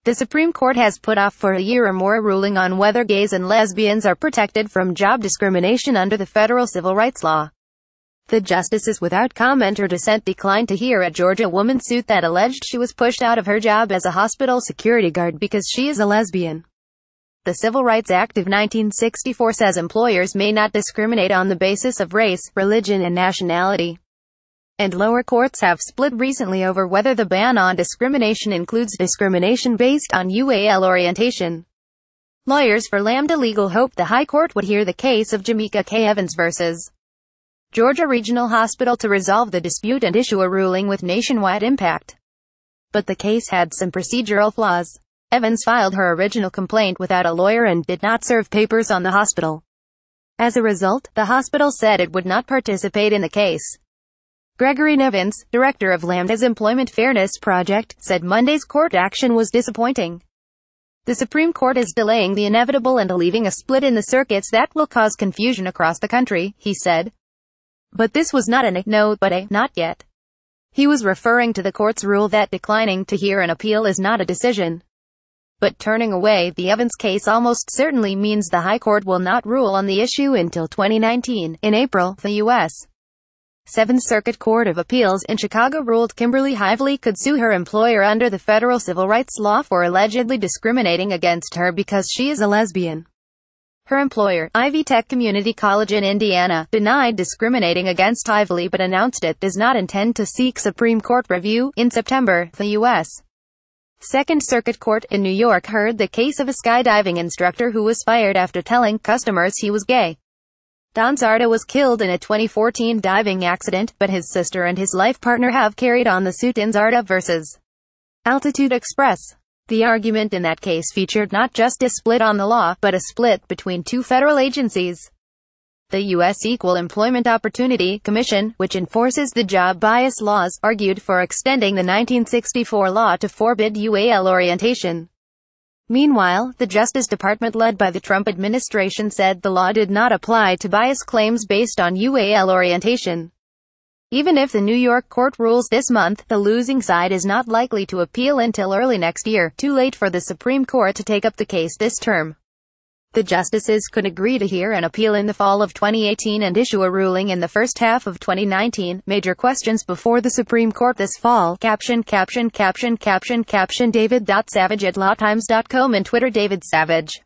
The Supreme Court has put off for a year or more a ruling on whether gays and lesbians are protected from job discrimination under the federal civil rights law. The justices, without comment or dissent, declined to hear a Georgia woman's suit that alleged she was pushed out of her job as a hospital security guard because she is a lesbian. The Civil Rights Act of 1964 says employers may not discriminate on the basis of race, religion, and nationality. And lower courts have split recently over whether the ban on discrimination includes discrimination based on UAL orientation. Lawyers for Lambda Legal hoped the High Court would hear the case of Jamaica K. Evans versus Georgia Regional Hospital to resolve the dispute and issue a ruling with nationwide impact. But the case had some procedural flaws. Evans filed her original complaint without a lawyer and did not serve papers on the hospital. As a result, the hospital said it would not participate in the case. Gregory Nevins, director of Lambda's Employment Fairness Project, said Monday's court action was disappointing. The Supreme Court is delaying the inevitable and leaving a split in the circuits that will cause confusion across the country, he said. But this was not a no, but a not yet. He was referring to the court's rule that declining to hear an appeal is not a decision. But turning away the Evans case almost certainly means the High Court will not rule on the issue until 2019. In April, the U.S. Seventh Circuit Court of Appeals in Chicago ruled Kimberly Hively could sue her employer under the federal civil rights law for allegedly discriminating against her because she is a lesbian. Her employer, Ivy Tech Community College in Indiana, denied discriminating against Hively but announced it does not intend to seek Supreme Court review. In September, the U.S. Second Circuit Court in New York heard the case of a skydiving instructor who was fired after telling customers he was gay. Don Zarda was killed in a 2014 diving accident, but his sister and his life partner have carried on the suit in Zarda vs. Altitude Express. The argument in that case featured not just a split on the law, but a split between two federal agencies. The U.S. Equal Employment Opportunity Commission, which enforces the job bias laws, argued for extending the 1964 law to forbid UAL orientation. Meanwhile, the Justice Department led by the Trump administration said the law did not apply to bias claims based on UAL orientation. Even if the New York court rules this month, the losing side is not likely to appeal until early next year, too late for the Supreme Court to take up the case this term. The justices could agree to hear an appeal in the fall of 2018 and issue a ruling in the first half of 2019. Major questions before the Supreme Court this fall. Caption David.Savage at lawtimes.com and Twitter David Savage.